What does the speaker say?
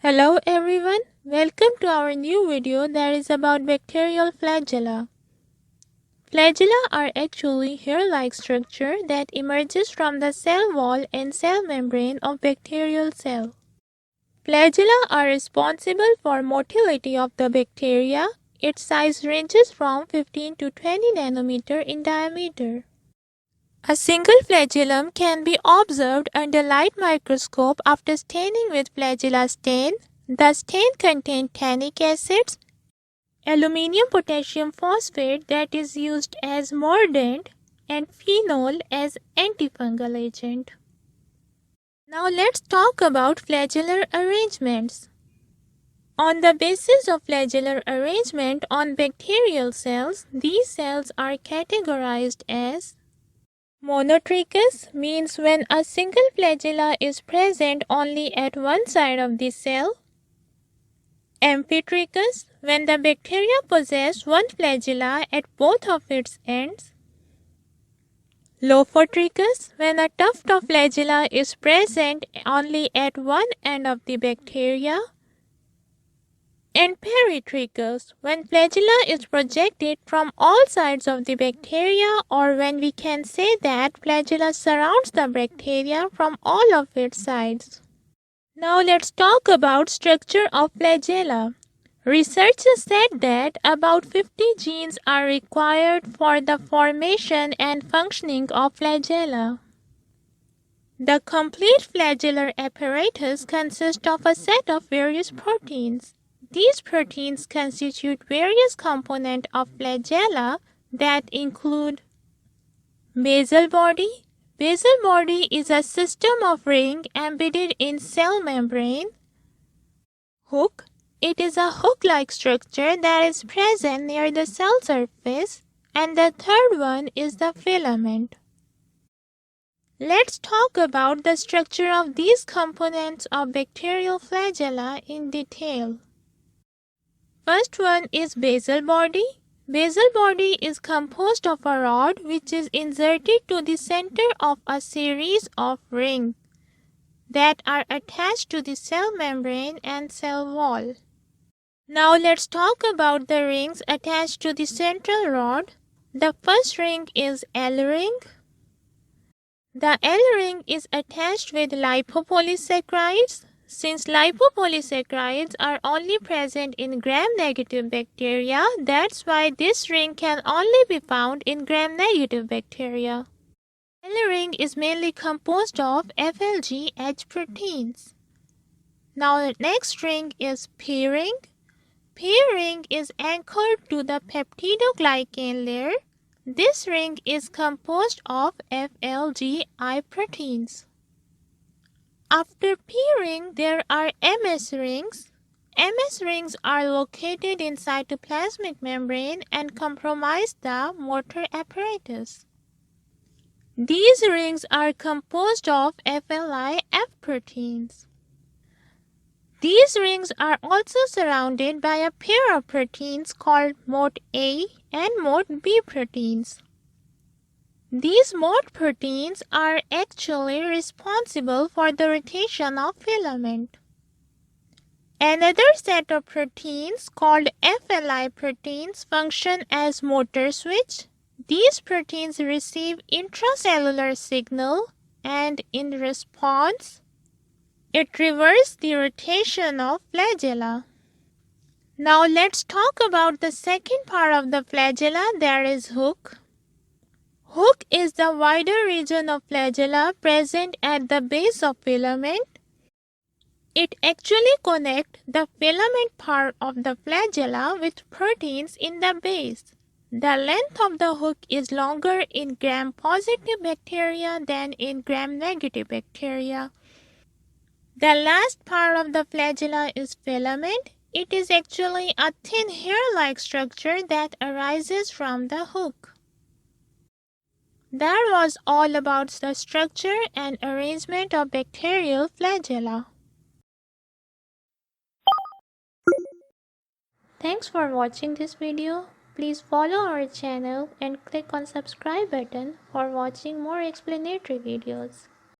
Hello everyone, welcome to our new video that is about bacterial flagella. Flagella are actually hair-like structure that emerges from the cell wall and cell membrane of bacterial cell. Flagella are responsible for motility of the bacteria. Its size ranges from 15 to 20 nanometer in diameter. A single flagellum can be observed under light microscope after staining with flagella stain. The stain contains tannic acids, aluminium potassium phosphate that is used as mordant, and phenol as antifungal agent. Now let's talk about flagellar arrangements. On the basis of flagellar arrangement on bacterial cells, these cells are categorized as monotrichous, means when a single flagella is present only at one side of the cell. Amphitrichous, when the bacteria possess one flagella at both of its ends. Lophotrichous, when a tuft of flagella is present only at one end of the bacteria. And peritrichous, when flagella is projected from all sides of the bacteria, or when we can say that flagella surrounds the bacteria from all of its sides. Now let's talk about structure of flagella. Researchers said that about 50 genes are required for the formation and functioning of flagella. The complete flagellar apparatus consists of a set of various proteins. These proteins constitute various components of flagella that include basal body. Basal body is a system of ring embedded in cell membrane. Hook. It is a hook-like structure that is present near the cell surface. And the third one is the filament. Let's talk about the structure of these components of bacterial flagella in detail. First one is basal body. Basal body is composed of a rod which is inserted to the center of a series of rings that are attached to the cell membrane and cell wall. Now let's talk about the rings attached to the central rod. The first ring is L ring. The L ring is attached with lipopolysaccharides. Since lipopolysaccharides are only present in gram-negative bacteria, that's why this ring can only be found in gram-negative bacteria. L ring is mainly composed of FLG-H proteins. Now the next ring is P ring. P ring is anchored to the peptidoglycan layer. This ring is composed of FLGI proteins. After P ring, there are MS rings. MS rings are located in cytoplasmic membrane and comprise the motor apparatus. These rings are composed of FLIF proteins. These rings are also surrounded by a pair of proteins called mode A and mode B proteins. These mode proteins are actually responsible for the rotation of filament. Another set of proteins called FLI proteins function as motor switch. These proteins receive intracellular signal and in response, it reverses the rotation of flagella. Now let's talk about the second part of the flagella, that is hook. Hook is the wider region of flagella present at the base of filament. It actually connects the filament part of the flagella with proteins in the base. The length of the hook is longer in gram-positive bacteria than in gram-negative bacteria. The last part of the flagella is filament. It is actually a thin hair-like structure that arises from the hook. That was all about the structure and arrangement of bacterial flagella. Thanks for watching this video. Please follow our channel and click on subscribe button for watching more explanatory videos.